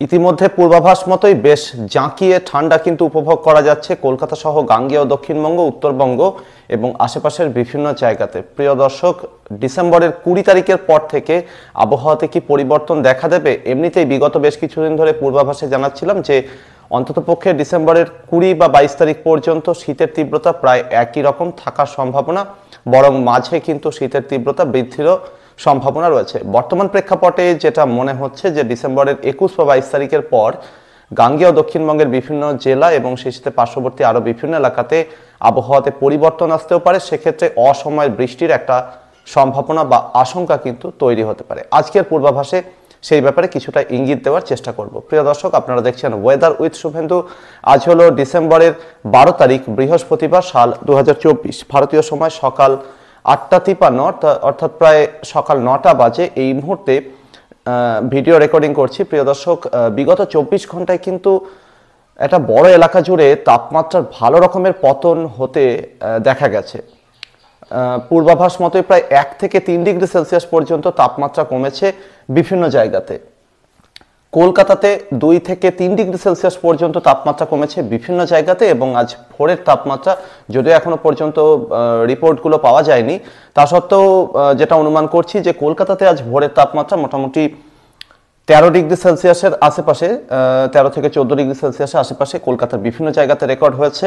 ইতিমধ্যে পূর্বাভাস মতোই বেশ জাঁকিয়ে ঠান্ডা কিন্তু উপভোগ করা যাচ্ছে কলকাতা সহ গাঙ্গেয় দক্ষিণবঙ্গ, উত্তরবঙ্গ এবং আশেপাশের বিভিন্ন জায়গাতে। প্রিয় দর্শক, ডিসেম্বরের 20 তারিখের পর থেকে আবহাওয়াতে কি পরিবর্তন দেখা দেবে? এমনিতেই বিগত বেশ কিছুদিন ধরে পূর্বাভাসে জানাচ্ছিলাম যে অন্ততপক্ষে ডিসেম্বরের 20 বা 22 তারিখ পর্যন্ত শীতের তীব্রতা প্রায় একই রকম থাকার সম্ভাবনা, বরং মাঝে কিন্তু শীতের তীব্রতা বৃদ্ধিরও সম্ভাবনা রয়েছে। বর্তমান প্রেক্ষাপটে যেটা মনে হচ্ছে যে ডিসেম্বরের 21 বা 22 তারিখের পর গাঙ্গেয় দক্ষিণবঙ্গের বিভিন্ন জেলা এবং সেই সাথে পার্শ্ববর্তী আরও বিভিন্ন এলাকাতে আবহাওয়াতে পরিবর্তন আসতেও পারে। সেক্ষেত্রে অসময়ের বৃষ্টির একটা সম্ভাবনা বা আশঙ্কা কিন্তু তৈরি হতে পারে। আজকের পূর্বাভাসে সেই ব্যাপারে কিছুটা ইঙ্গিত দেওয়ার চেষ্টা করব। প্রিয় দর্শক, আপনারা দেখছেন ওয়েদার উইথ শুভেন্দু। আজ হলো ডিসেম্বরের 12 তারিখ, বৃহস্পতিবার, সাল 2024। ভারতীয় সময় সকাল 8:53, অর্থাৎ প্রায় সকাল 9টা বাজে। এই মুহূর্তে ভিডিও রেকর্ডিং করছি। প্রিয় দর্শক, বিগত 24 ঘন্টায় কিন্তু একটা বড় এলাকা জুড়ে তাপমাত্রার ভালো রকমের পতন হতে দেখা গেছে। পূর্বাভাস মতোই প্রায় 1 থেকে 3 ডিগ্রি সেলসিয়াস পর্যন্ত তাপমাত্রা কমেছে বিভিন্ন জায়গাতে। কলকাতাতে 2 থেকে 3 ডিগ্রি সেলসিয়াস পর্যন্ত তাপমাত্রা কমেছে বিভিন্ন জায়গাতে। এবং আজ ভোরের তাপমাত্রা, যদিও এখনো পর্যন্ত রিপোর্টগুলো পাওয়া যায়নি, তা সত্ত্বেও যেটা অনুমান করছি যে কলকাতাতে আজ ভোরের তাপমাত্রা মোটামুটি 13 ডিগ্রি সেলসিয়াসের আশেপাশে, 13 থেকে 14 ডিগ্রি সেলসিয়াসের আশেপাশে কলকাতার বিভিন্ন জায়গাতে রেকর্ড হয়েছে।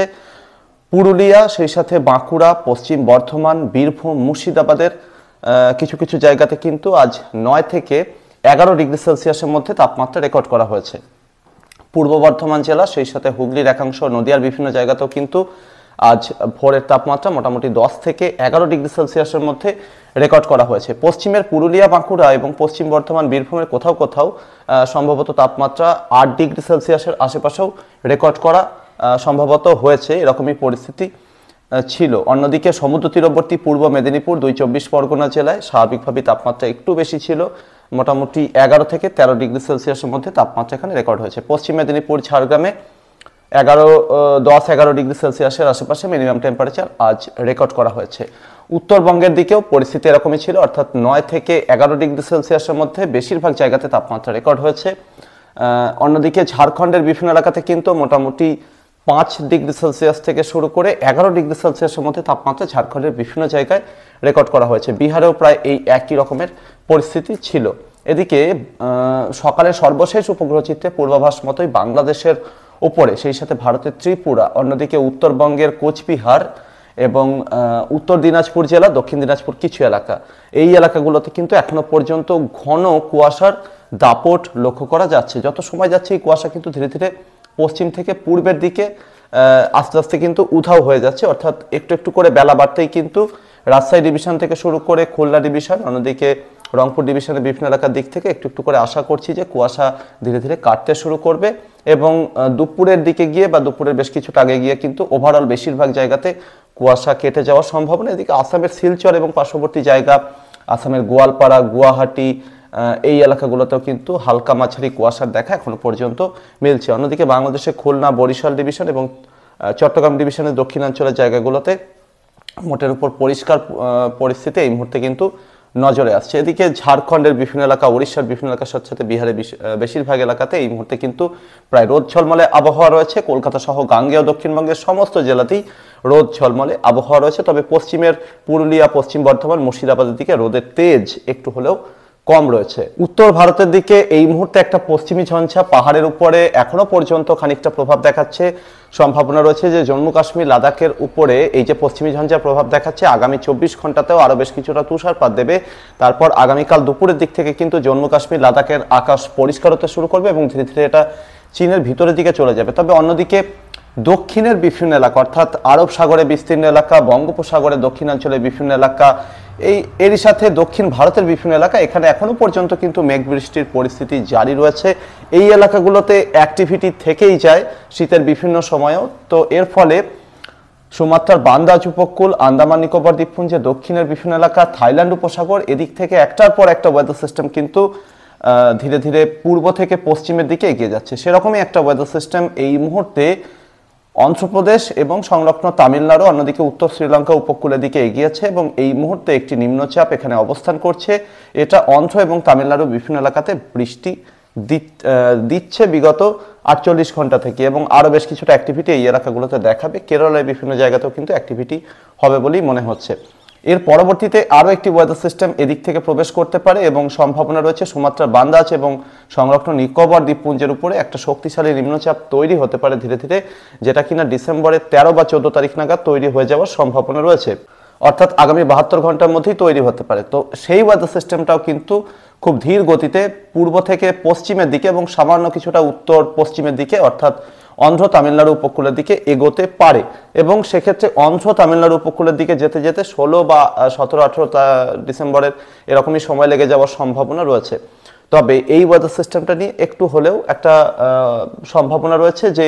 পুরুলিয়া, সেই সাথে বাঁকুড়া, পশ্চিম বর্ধমান, বীরভূম, মুর্শিদাবাদের কিছু কিছু জায়গাতে কিন্তু আজ 9 থেকে 11 ডিগ্রি সেলসিয়াসের মধ্যে তাপমাত্রা রেকর্ড করা হয়েছে। পূর্ব বর্ধমান জেলা, সেই সাথে হুগলির একাংশ, নদিয়ার বিভিন্ন জায়গাতেও কিন্তু আজ ভোরের তাপমাত্রা মোটামুটি 10 থেকে 11 ডিগ্রি সেলসিয়াসের মধ্যে রেকর্ড করা হয়েছে। পশ্চিমের পুরুলিয়া, বাঁকুড়া এবং পশ্চিম বর্ধমান, বীরভূমের কোথাও কোথাও সম্ভবত তাপমাত্রা 8 ডিগ্রি সেলসিয়াসের আশেপাশেও রেকর্ড করা সম্ভবত হয়েছে, এরকমই পরিস্থিতি ছিল। অন্যদিকে সমুদ্র তীরবর্তী পূর্ব মেদিনীপুর, 24 পরগনা জেলায় স্বাভাবিকভাবেই তাপমাত্রা একটু বেশি ছিল, মোটামুটি 11 থেকে 13 ডিগ্রি সেলসিয়াসের মধ্যে তাপমাত্রা এখানে রেকর্ড হয়েছে। পশ্চিম মেদিনীপুর, ঝাড়গ্রামে 10-11 ডিগ্রি সেলসিয়াসের আশেপাশে মিনিমাম টেম্পারেচার আজ রেকর্ড করা হয়েছে। উত্তরবঙ্গের দিকেও পরিস্থিতি এরকমই ছিল, অর্থাৎ 9 থেকে 11 ডিগ্রি সেলসিয়াসের মধ্যে বেশিরভাগ জায়গাতে তাপমাত্রা রেকর্ড হয়েছে। অন্যদিকে ঝাড়খণ্ডের বিভিন্ন এলাকাতে কিন্তু মোটামুটি 5 ডিগ্রি সেলসিয়াস থেকে শুরু করে 11 ডিগ্রি সেলসিয়াসের মধ্যে তাপমাত্রা ঝাড়খণ্ডের বিভিন্ন জায়গায় রেকর্ড করা হয়েছে। বিহারেও প্রায় এই একই রকমের পরিস্থিতি ছিল। এদিকে সকালের সর্বশেষ উপগ্রহ চিত্রে পূর্বাভাস মতোই বাংলাদেশের উপরে, সেই সাথে ভারতের ত্রিপুরা, অন্যদিকে উত্তরবঙ্গের কোচবিহার এবং উত্তর দিনাজপুর জেলা, দক্ষিণ দিনাজপুর কিছু এলাকা, এই এলাকাগুলোতে কিন্তু এখনো পর্যন্ত ঘন কুয়াশার দাপট লক্ষ্য করা যাচ্ছে। যত সময় যাচ্ছে এই কুয়াশা কিন্তু ধীরে ধীরে পশ্চিম থেকে পূর্বের দিকে আস্তে আস্তে কিন্তু উধাও হয়ে যাচ্ছে, অর্থাৎ একটু একটু করে বেলা বাড়তেই কিন্তু রাজশাহী ডিভিশন থেকে শুরু করে খুলনা ডিভিশন, অন্যদিকে রংপুর ডিভিশনের বিভিন্ন এলাকার দিক থেকে একটু একটু করে আশা করছি যে কুয়াশা ধীরে ধীরে কাটতে শুরু করবে এবং দুপুরের দিকে গিয়ে বা দুপুরের বেশ কিছুটা আগে গিয়ে কিন্তু ওভারঅল বেশিরভাগ জায়গাতে কুয়াশা কেটে যাওয়ার সম্ভাবনা। এদিকে আসামের শিলচর এবং পার্শ্ববর্তী জায়গা, আসামের গোয়ালপাড়া, গুয়াহাটি, এই এলাকাগুলোতেও কিন্তু হালকা মাঝারি কুয়াশার দেখা এখনো পর্যন্ত মিলছে। অন্যদিকে বাংলাদেশে খুলনা, বরিশাল ডিভিশন এবং চট্টগ্রাম ডিভিশনের দক্ষিণাঞ্চলের জায়গাগুলোতে মোটের উপর পরিষ্কার পরিস্থিতি এই মুহূর্তে কিন্তু নজরে আসছে। এদিকে ঝাড়খণ্ডের বিভিন্ন এলাকা, উড়িষ্যার বিভিন্ন এলাকার সাথে সাথে বিহারের বেশিরভাগ এলাকাতে এই মুহূর্তে কিন্তু প্রায় রোদ ঝলমলে আবহাওয়া রয়েছে। কলকাতা সহ গাঙ্গেয় দক্ষিণবঙ্গের সমস্ত জেলাতেই রোদ ঝলমলে আবহাওয়া রয়েছে। তবে পশ্চিমের পুরুলিয়া, পশ্চিম বর্ধমান, মুর্শিদাবাদের দিকে রোদের তেজ একটু হলেও কম রয়েছে। উত্তর ভারতের দিকে এই মুহূর্তে একটা পশ্চিমী ঝঞ্ঝা পাহাড়ের উপরে এখনো পর্যন্ত খানিকটা প্রভাব দেখাচ্ছে। সম্ভাবনা রয়েছে যে জম্মু কাশ্মীর, লাদাখের উপরে এই যে পশ্চিমী ঝঞ্ঝার প্রভাব দেখাচ্ছে, আগামী 24 ঘন্টাতেও আরো বেশ কিছুটা তুষারপাত দেবে। তারপর আগামীকাল দুপুরের দিক থেকে কিন্তু জম্মু কাশ্মীর, লাদাখের আকাশ পরিষ্কার হতে শুরু করবে এবং ধীরে ধীরে এটা চীনের ভিতরের দিকে চলে যাবে। তবে অন্যদিকে দক্ষিণের বিভিন্ন এলাকা, অর্থাৎ আরব সাগরে বিস্তীর্ণ এলাকা, বঙ্গোপসাগরের দক্ষিণাঞ্চলের বিভিন্ন এলাকা, এরই সাথে দক্ষিণ ভারতের বিভিন্ন এলাকা, এখানে এখনো পর্যন্ত কিন্তু মেঘ বৃষ্টির পরিস্থিতি জারি রয়েছে। এই এলাকাগুলোতে অ্যাক্টিভিটি থেকেই যায় শীতের বিভিন্ন সময়েও। তো এর ফলে সুমাত্রার বান্দাজ উপকূল, আন্দামান নিকোবর দ্বীপপুঞ্জের দক্ষিণের বিভিন্ন এলাকা, থাইল্যান্ড উপসাগর, এদিক থেকে একটার পর একটা ওয়েদার সিস্টেম কিন্তু ধীরে ধীরে পূর্ব থেকে পশ্চিমের দিকে এগিয়ে যাচ্ছে। সেরকমই একটা ওয়েদার সিস্টেম এই মুহূর্তে অন্ধ্রপ্রদেশ এবং সংলগ্ন তামিলনাড়ু, অন্যদিকে উত্তর শ্রীলঙ্কা উপকূলের দিকে এগিয়েছে এবং এই মুহূর্তে একটি নিম্নচাপ এখানে অবস্থান করছে। এটা অন্ধ্র এবং তামিলনাড়ু বিভিন্ন এলাকাতে বৃষ্টি দিচ্ছে বিগত 48 ঘন্টা থেকে, এবং আরও বেশ কিছুটা অ্যাক্টিভিটি এই এলাকাগুলোতে দেখাবে। কেরলের বিভিন্ন জায়গাতেও কিন্তু অ্যাক্টিভিটি হবে বলেই মনে হচ্ছে। এর পরবর্তীতে আরও একটি ওয়েদার সিস্টেম এদিক থেকে প্রবেশ করতে পারে এবং সম্ভাবনা রয়েছে সুমাত্রার বান্দাজ এবং সংলগ্ন নিকোবর দ্বীপপুঞ্জের উপরে একটা শক্তিশালী নিম্নচাপ তৈরি হতে পারে ধীরে ধীরে, যেটা কিনা ডিসেম্বরের 13 বা 14 তারিখ নাগাদ তৈরি হয়ে যাওয়ার সম্ভাবনা রয়েছে, অর্থাৎ আগামী 72 ঘন্টার মধ্যেই তৈরি হতে পারে। তো সেই ওয়েদার সিস্টেমটাও কিন্তু খুব ধীর গতিতে পূর্ব থেকে পশ্চিমের দিকে এবং সামান্য কিছুটা উত্তর পশ্চিমের দিকে অর্থাৎ অন্ধ্র তামিলনাড়ু উপকূলের দিকে এগোতে পারে, এবং সেক্ষেত্রে অন্ধ্র তামিলনাড়ু উপকূলের দিকে যেতে যেতে 16 বা 17-18 ডিসেম্বরের এরকমই সময় লেগে যাওয়ার সম্ভাবনা রয়েছে। তবে এই ওয়েদার সিস্টেমটা নিয়ে একটু হলেও একটা সম্ভাবনা রয়েছে যে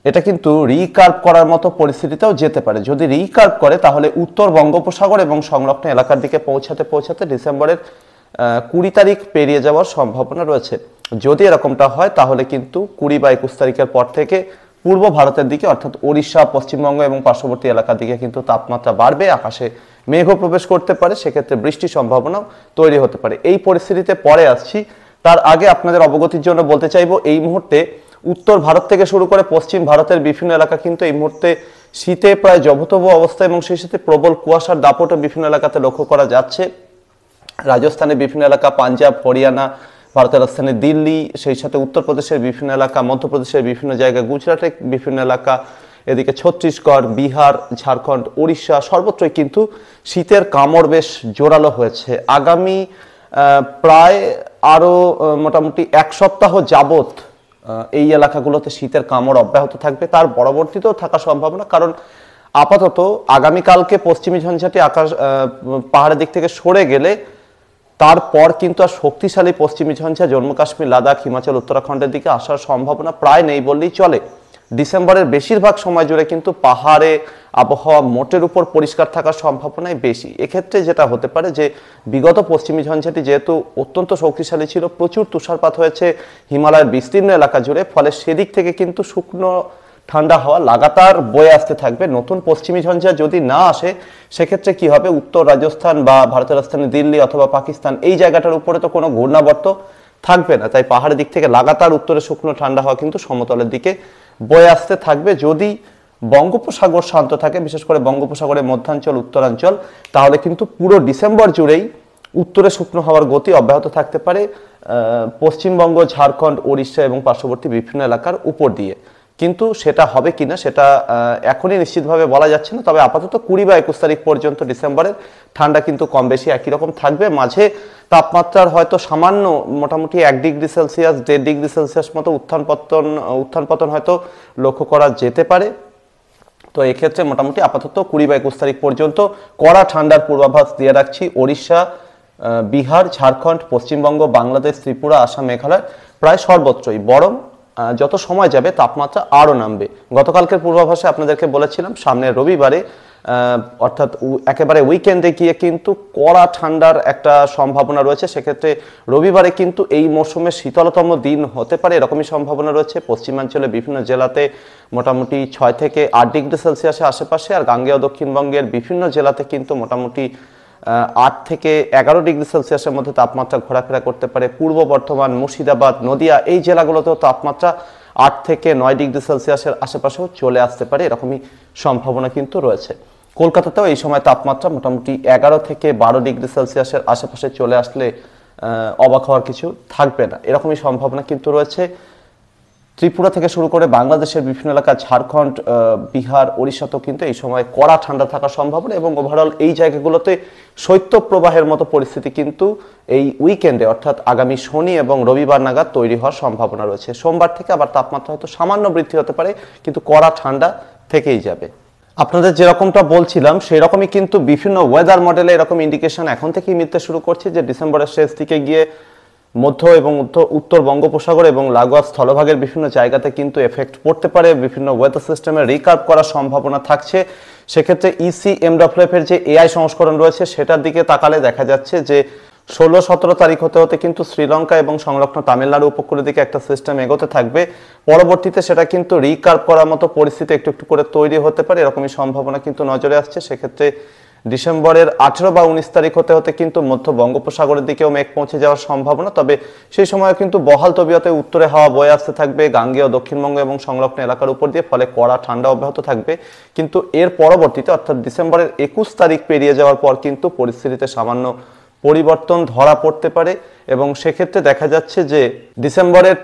এটা কিন্তু রিকার্ভ করার মতো পরিস্থিতিতেও যেতে পারে। যদি রিকার্ভ করে তাহলে উত্তর বঙ্গোপসাগর এবং সংলগ্ন এলাকার দিকে পৌঁছাতে ডিসেম্বরের 20 তারিখ পেরিয়ে যাওয়ার সম্ভাবনা রয়েছে। যদি এরকমটা হয় তাহলে কিন্তু 20 বা 21 তারিখের পর থেকে পূর্ব ভারতের দিকে অর্থাৎ ওড়িশা, পশ্চিমবঙ্গ এবং পার্শ্ববর্তী এলাকার দিকে কিন্তু তাপমাত্রা বাড়বে, আকাশে মেঘও প্রবেশ করতে পারে, সেক্ষেত্রে বৃষ্টির সম্ভাবনাও তৈরি হতে পারে। এই পরিস্থিতিতে পরে আসছি, তার আগে আপনাদের অবগতির জন্য বলতে চাইব এই মুহূর্তে উত্তর ভারত থেকে শুরু করে পশ্চিম ভারতের বিভিন্ন এলাকা কিন্তু এই মুহূর্তে শীতে প্রায় জবতব অবস্থা, এবং সেই সাথে প্রবল কুয়াশার দাপটও বিভিন্ন এলাকাতে লক্ষ্য করা যাচ্ছে। রাজস্থানের বিভিন্ন এলাকা, পাঞ্জাব, হরিয়ানা, ভারতের রাজধানী দিল্লি, সেই সাথে উত্তরপ্রদেশের বিভিন্ন এলাকা, মধ্যপ্রদেশের বিভিন্ন জায়গা, গুজরাটের বিভিন্ন এলাকা, এদিকে ছত্তিশগড়, বিহার, ঝাড়খণ্ড, উড়িষ্যা, সর্বত্রই কিন্তু শীতের কামড় বেশ জোরালো হয়েছে। আগামী প্রায় আরও মোটামুটি 1 সপ্তাহ যাবত এই এলাকাগুলোতে শীতের কামড় অব্যাহত থাকবে, তার পরবর্তীতেও থাকার সম্ভাবনা। কারণ আপাতত আগামীকালকে পশ্চিমী ঝঞ্ঝাটি আকাশ পাহাড়ের দিক থেকে সরে গেলে তারপর কিন্তু আর শক্তিশালী পশ্চিমী ঝঞ্ঝা জম্মু কাশ্মীর, লাদাখ, হিমাচল, উত্তরাখণ্ডের দিকে আসার সম্ভাবনা প্রায় নেই বললেই চলে। ডিসেম্বরের বেশিরভাগ সময় জুড়ে কিন্তু পাহাড়ে আবহাওয়া মোটের উপর পরিষ্কার থাকার সম্ভাবনাই বেশি। এক্ষেত্রে যেটা হতে পারে যে বিগত পশ্চিমী ঝঞ্ঝাটি যেহেতু অত্যন্ত শক্তিশালী ছিল, প্রচুর তুষারপাত হয়েছে হিমালয়ের বিস্তীর্ণ এলাকা জুড়ে, ফলে সেদিক থেকে কিন্তু শুকনো ঠান্ডা হাওয়া লাগাতার বয়ে আসতে থাকবে। নতুন পশ্চিমী ঝঞ্ঝা যদি না আসে সেক্ষেত্রে কি হবে, উত্তর রাজস্থান বা ভারতের রাজধানী দিল্লি অথবা পাকিস্তান এই জায়গাটার উপরে তো কোনো ঘূর্ণাবর্ত থাকবে না, তাই পাহাড়ের দিক থেকে লাগাতার উত্তরে শুকনো ঠান্ডা হাওয়া কিন্তু সমতলের দিকে বয়ে আসতে থাকবে। যদি বঙ্গোপসাগর শান্ত থাকে, বিশেষ করে বঙ্গোপসাগরের মধ্যাঞ্চল, উত্তরাঞ্চল, তাহলে কিন্তু পুরো ডিসেম্বর জুড়েই উত্তরে শুকনো হাওয়ার গতি অব্যাহত থাকতে পারে পশ্চিমবঙ্গ, ঝাড়খণ্ড, ওড়িশা এবং পার্শ্ববর্তী বিভিন্ন এলাকার উপর দিয়ে। কিন্তু সেটা হবে কিনা সেটা এখনই নিশ্চিতভাবে বলা যাচ্ছে না। তবে আপাতত 20 বা 21 তারিখ পর্যন্ত ডিসেম্বরের ঠান্ডা কিন্তু কম বেশি একই রকম থাকবে। মাঝে তাপমাত্রার হয়তো সামান্য মোটামুটি 1 ডিগ্রি সেলসিয়াস 1.5 ডিগ্রি সেলসিয়াস মতো উত্থান পতন হয়তো লক্ষ্য করা যেতে পারে। তো এক্ষেত্রে মোটামুটি আপাতত 20 বা 21 তারিখ পর্যন্ত কড়া ঠান্ডার পূর্বাভাস দিয়ে রাখছি ওড়িশা, বিহার, ঝাড়খণ্ড, পশ্চিমবঙ্গ, বাংলাদেশ, ত্রিপুরা, আসাম, মেঘালয় প্রায় সর্বত্রই। বরং যত সময় যাবে তাপমাত্রা আরও নামবে। গতকালকের পূর্বাভাসে আপনাদেরকে বলেছিলাম সামনের রবিবারে অর্থাৎ একেবারে উইকেন্ডে গিয়ে কিন্তু কড়া ঠান্ডার একটা সম্ভাবনা রয়েছে। সেক্ষেত্রে রবিবারে কিন্তু এই মৌসুমের শীতলতম দিন হতে পারে, এরকমই সম্ভাবনা রয়েছে। পশ্চিমাঞ্চলে বিভিন্ন জেলাতে মোটামুটি 6 থেকে 8 ডিগ্রি সেলসিয়াসের আশেপাশে, আর গাঙ্গেয় দক্ষিণবঙ্গের বিভিন্ন জেলাতে কিন্তু মোটামুটি 8 থেকে 11 ডিগ্রি সেলসিয়াসের মধ্যে তাপমাত্রা ঘোরাফেরা করতে পারে। পূর্ব বর্ধমান, মুর্শিদাবাদ, নদিয়া এই জেলাগুলোতেও তাপমাত্রা 8 থেকে 9 ডিগ্রি সেলসিয়াসের আশেপাশেও চলে আসতে পারে, এরকমই সম্ভাবনা কিন্তু রয়েছে। কলকাতাতেও এই সময় তাপমাত্রা মোটামুটি 11 থেকে 12 ডিগ্রি সেলসিয়াসের আশেপাশে চলে আসলে অবাক হওয়ার কিছু থাকবে না, এরকমই সম্ভাবনা কিন্তু রয়েছে। ত্রিপুরা থেকে শুরু করে বাংলাদেশের বিভিন্ন এলাকা, ঝাড়খণ্ড, বিহার, ওড়িশাতেও কিন্তু এই সময় কড়া ঠান্ডা থাকার সম্ভাবনা, এবং ওভারঅল এই জায়গাগুলোতে শৈত্যপ্রবাহের মতো পরিস্থিতি কিন্তু এই উইকেন্ডে অর্থাৎ আগামী শনি এবং রবিবার নাগাদ তৈরি হওয়ার সম্ভাবনা রয়েছে। সোমবার থেকে আবার তাপমাত্রা হয়তো সামান্য বৃদ্ধি হতে পারে, কিন্তু কড়া ঠান্ডা থেকেই যাবে। আপনাদের যেরকমটা বলছিলাম সেই রকমই কিন্তু বিভিন্ন ওয়েদার মডেলে এরকম ইন্ডিকেশন এখন থেকেই মিলতে শুরু করছে যে ডিসেম্বরের শেষ দিকে গিয়ে মধ্য এবং উত্তর বঙ্গোপসাগর এবং লাগোয়া স্থলভাগের বিভিন্ন জায়গাতে কিন্তু এফেক্ট পড়তে পারে, বিভিন্ন ওয়েদার সিস্টেমে রিকার্ভ করার সম্ভাবনা থাকছে। সেক্ষেত্রে ECMWF এর যে AI সংস্করণ রয়েছে সেটার দিকে তাকালে দেখা যাচ্ছে যে 16-17 তারিখ হতে হতে কিন্তু শ্রীলঙ্কা এবং সংলগ্ন তামিলনাড়ু উপকূলের দিকে একটা সিস্টেম এগোতে থাকবে। পরবর্তীতে সেটা কিন্তু রিকার্ভ করার মতো পরিস্থিতি একটু একটু করে তৈরি হতে পারে, এরকমই সম্ভাবনা কিন্তু নজরে আসছে। সেক্ষেত্রে ডিসেম্বরের 18 বা 19 তারিখ হতে হতে কিন্তু মধ্য বঙ্গোপসাগরের দিকেও মেঘ পৌঁছে যাওয়ার সম্ভাবনা। তবে সেই সময় কিন্তু বহাল তবিয়তে উত্তরে হাওয়া বয়ে আসতে থাকবে গাঙ্গেয় দক্ষিণবঙ্গ এবং সংলগ্ন এলাকার উপর দিয়ে, ফলে কড়া ঠান্ডা অব্যাহত থাকবে। কিন্তু এর পরবর্তীতে অর্থাৎ ডিসেম্বরের 21 তারিখ পেরিয়ে যাওয়ার পর কিন্তু পরিস্থিতিতে সামান্য পরিবর্তন ধরা পড়তে পারে এবং সেক্ষেত্রে দেখা যাচ্ছে যে ডিসেম্বরের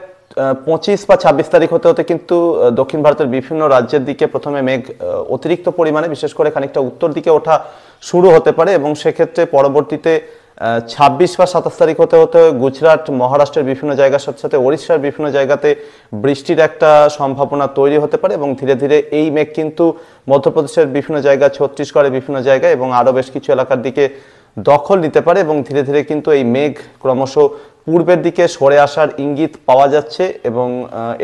25 বা 26 তারিখ হতে হতে কিন্তু দক্ষিণ ভারতের বিভিন্ন রাজ্যের দিকে প্রথমে মেঘ অতিরিক্ত পরিমাণে বিশেষ করে খানিকটা উত্তর দিকে ওঠা শুরু হতে পারে এবং সেক্ষেত্রে পরবর্তীতে 26 বা 27 তারিখ হতে হতে গুজরাট, মহারাষ্ট্রের বিভিন্ন জায়গার সাথে সাথে ওড়িশার বিভিন্ন জায়গাতে বৃষ্টির একটা সম্ভাবনা তৈরি হতে পারে এবং ধীরে ধীরে এই মেঘ কিন্তু মধ্যপ্রদেশের বিভিন্ন জায়গা, ছত্তিশগড়ের বিভিন্ন জায়গা এবং আরও বেশ কিছু এলাকার দিকে দখল নিতে পারে এবং ধীরে ধীরে কিন্তু এই মেঘ ক্রমশ পূর্বের দিকে সরে আসার ইঙ্গিত পাওয়া যাচ্ছে এবং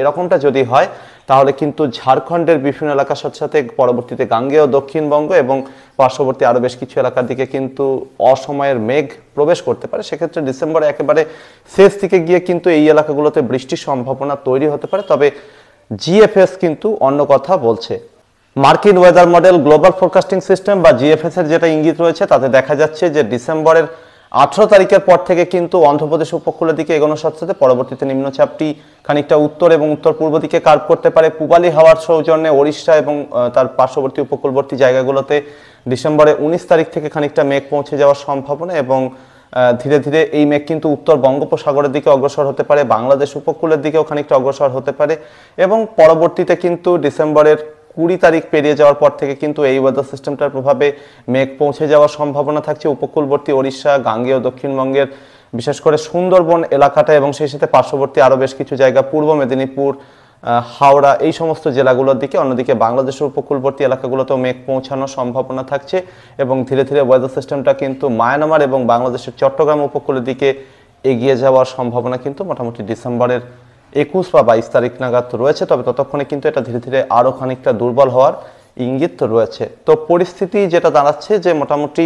এরকমটা যদি হয় তাহলে কিন্তু ঝাড়খণ্ডের বিভিন্ন এলাকার সাথে সাথে পরবর্তীতে গাঙ্গেয় দক্ষিণবঙ্গ এবং পার্শ্ববর্তী আরও বেশ কিছু এলাকার দিকে কিন্তু অসময়ের মেঘ প্রবেশ করতে পারে। সেক্ষেত্রে ডিসেম্বরে একেবারে শেষ দিকে গিয়ে কিন্তু এই এলাকাগুলোতে বৃষ্টির সম্ভাবনা তৈরি হতে পারে। তবে জিএফএস কিন্তু অন্য কথা বলছে। মার্কিন weather model global forecasting system বা জিএফএস এর যেটা ইঙ্গিত রয়েছে তাতে দেখা যাচ্ছে যে ডিসেম্বরের 18 তারিখের পর থেকে কিন্তু অন্ধ্রপ্রদেশ উপকূলের দিকে এগোনোর সাথে সাথে পরবর্তীতে নিম্নচাপটি খানিকটা উত্তর এবং উত্তর পূর্ব দিকে কার্ভ করতে পারে। পূবালি হাওয়ার সৌজন্যে ওড়িশা এবং তার পার্শ্ববর্তী উপকূলবর্তী জায়গাগুলোতে ডিসেম্বরের 19 তারিখ থেকে খানিকটা মেঘ পৌঁছে যাওয়ার সম্ভাবনা এবং ধীরে ধীরে এই মেঘ কিন্তু উত্তর বঙ্গোপসাগরের দিকে অগ্রসর হতে পারে, বাংলাদেশ উপকূলের দিকেও খানিকটা অগ্রসর হতে পারে এবং পরবর্তীতে কিন্তু ডিসেম্বরের 20 তারিখ পেরিয়ে যাওয়ার পর থেকে কিন্তু এই ওয়েদার সিস্টেমটার প্রভাবে মেঘ পৌঁছে যাওয়ার সম্ভাবনা থাকছে উপকূলবর্তী ওড়িশা, গাঙ্গেয় দক্ষিণবঙ্গের বিশেষ করে সুন্দরবন এলাকাটা এবং সেই সাথে পার্শ্ববর্তী আরও বেশ কিছু জায়গা, পূর্ব মেদিনীপুর, হাওড়া, এই সমস্ত জেলাগুলোর দিকে। অন্যদিকে বাংলাদেশের উপকূলবর্তী এলাকাগুলোতেও মেঘ পৌঁছানোর সম্ভাবনা থাকছে এবং ধীরে ধীরে ওয়েদার সিস্টেমটা কিন্তু মায়ানমার এবং বাংলাদেশের চট্টগ্রাম উপকূলের দিকে এগিয়ে যাওয়ার সম্ভাবনা কিন্তু মোটামুটি ডিসেম্বরের 21 বা 22 তারিখ নাগাদ রয়েছে। তবে ততক্ষণে কিন্তু এটা ধীরে ধীরে আরও খানিকটা দুর্বল হওয়ার ইঙ্গিত রয়েছে। তো পরিস্থিতি যেটা দাঁড়াচ্ছে যে মোটামুটি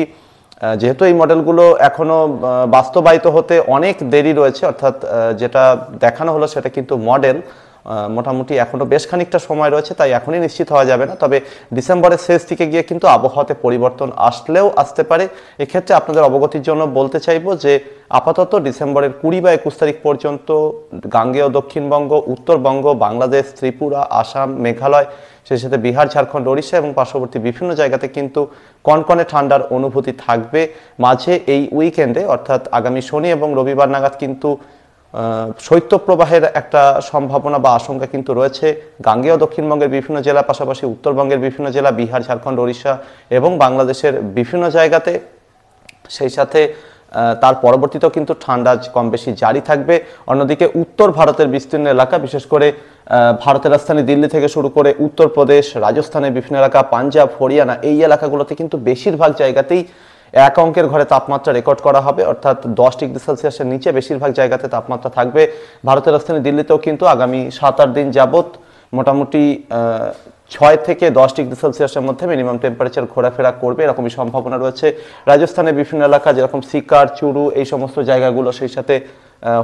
যেহেতু এই মডেলগুলো এখনো বাস্তবায়িত হতে অনেক দেরি রয়েছে, অর্থাৎ যেটা দেখানো হলো সেটা কিন্তু মডেল, মোটামুটি এখনো বেশ খানিকটা সময় রয়েছে, তাই এখনই নিশ্চিত হওয়া যাবে না। তবে ডিসেম্বরের শেষ দিকে গিয়ে কিন্তু আবহাওয়াতে পরিবর্তন আসলেও আসতে পারে। এক্ষেত্রে আপনাদের অবগতির জন্য বলতে চাইবো যে আপাতত ডিসেম্বরের 20 বা 21 তারিখ পর্যন্ত গাঙ্গেয় দক্ষিণবঙ্গ, উত্তরবঙ্গ, বাংলাদেশ, ত্রিপুরা, আসাম, মেঘালয়, সেই সাথে বিহার, ঝাড়খণ্ড, ওড়িশা এবং পার্শ্ববর্তী বিভিন্ন জায়গাতে কিন্তু কনকনে ঠান্ডার অনুভূতি থাকবে। মাঝে এই উইকেন্ডে অর্থাৎ আগামী শনি এবং রবিবার নাগাদ কিন্তু শৈত্যপ্রবাহের একটা সম্ভাবনা বা আশঙ্কা কিন্তু রয়েছে গাঙ্গেয় দক্ষিণবঙ্গের বিভিন্ন জেলা, পাশাপাশি উত্তরবঙ্গের বিভিন্ন জেলা, বিহার, ঝাড়খণ্ড, ওড়িশা এবং বাংলাদেশের বিভিন্ন জায়গাতে। সেই সাথে তার পরবর্তীতেও কিন্তু ঠান্ডা কম বেশি জারি থাকবে। অন্যদিকে উত্তর ভারতের বিস্তীর্ণ এলাকা, বিশেষ করে ভারতের রাজধানী দিল্লি থেকে শুরু করে উত্তরপ্রদেশ, রাজস্থানের বিভিন্ন এলাকা, পাঞ্জাব, হরিয়ানা, এই এলাকাগুলোতে কিন্তু বেশিরভাগ জায়গাতেই এক অঙ্কের ঘরে তাপমাত্রা রেকর্ড করা হবে, অর্থাৎ 10 ডিগ্রি সেলসিয়াসের নিচে বেশিরভাগ জায়গাতে তাপমাত্রা থাকবে। ভারতের রাজধানী দিল্লিতেও কিন্তু আগামী 7-8 দিন যাবৎ মোটামুটি 6 থেকে 10 ডিগ্রি সেলসিয়াসের মধ্যে মিনিমাম টেম্পারেচার ঘোরাফেরা করবে, এরকমই সম্ভাবনা রয়েছে। রাজস্থানের বিভিন্ন এলাকা যেরকম সিকার, চুরু, এই সমস্ত জায়গাগুলো, সেই সাথে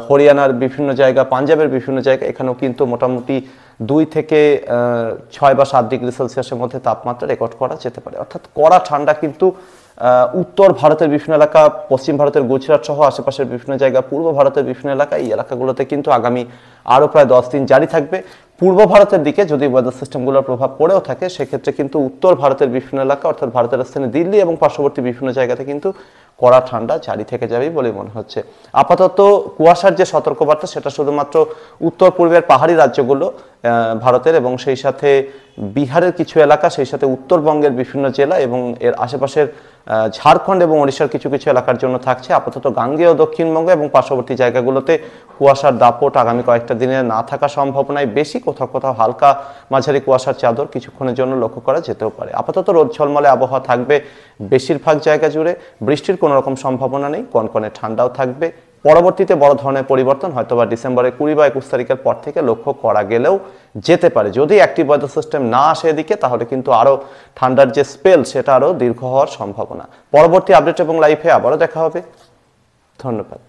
হরিয়ানার বিভিন্ন জায়গা, পাঞ্জাবের বিভিন্ন জায়গা, এখানেও কিন্তু মোটামুটি 2 থেকে 6 বা 7 ডিগ্রি সেলসিয়াসের মধ্যে তাপমাত্রা রেকর্ড করা যেতে পারে। অর্থাৎ কড়া ঠান্ডা কিন্তু উত্তর ভারতের বিভিন্ন এলাকা, পশ্চিম ভারতের গুজরাট সহ আশেপাশের বিভিন্ন জায়গা, পূর্ব ভারতের বিভিন্ন এলাকা, এই এলাকাগুলোতে কিন্তু আগামী আরও প্রায় 10 দিন জারি থাকবে। পূর্ব ভারতের দিকে যদি ওয়েদার সিস্টেমগুলোর প্রভাব পড়েও থাকে, সেক্ষেত্রে কিন্তু উত্তর ভারতের বিভিন্ন এলাকা অর্থাৎ ভারতের রাজধানী দিল্লি এবং পার্শ্ববর্তী বিভিন্ন জায়গাতে কিন্তু কড়া ঠান্ডা জারি থেকে যাবেই বলে মনে হচ্ছে। আপাতত কুয়াশার যে সতর্কবার্তা সেটা শুধুমাত্র উত্তর পূর্বের পাহাড়ি রাজ্যগুলো ভারতের এবং সেই সাথে বিহারের কিছু এলাকা, সেই সাথে উত্তরবঙ্গের বিভিন্ন জেলা এবং এর আশেপাশের ঝাড়খণ্ড এবং ওড়িশার কিছু কিছু এলাকার জন্য থাকছে। আপাতত গাঙ্গেয় দক্ষিণবঙ্গ এবং পার্শ্ববর্তী জায়গাগুলোতে কুয়াশার দাপট আগামী কয়েকটা দিনে না থাকা সম্ভাবনায় বেশি, কোথাও কোথাও হালকা মাঝারি কুয়াশার চাদর কিছুক্ষণের জন্য লক্ষ্য করা যেতেও পারে। আপাতত রোদ ঝলমলে আবহাওয়া থাকবে বেশিরভাগ জায়গা জুড়ে, বৃষ্টির কোনো রকম সম্ভাবনা নেই, কনকনে ঠান্ডাও থাকবে। পরবর্তীতে বড় ধরনের পরিবর্তন হয়তোবা ডিসেম্বরের 20 বা 21 তারিখের পর থেকে লক্ষ্য করা গেলেও যেতে পারে। যদি অ্যাক্টিভ ওয়েদার সিস্টেম না আসে এদিকে, তাহলে কিন্তু আরও ঠান্ডার যে স্পেল সেটা আরও দীর্ঘ হওয়ার সম্ভাবনা। পরবর্তী আপডেট এবং লাইভে আবারও দেখা হবে। ধন্যবাদ।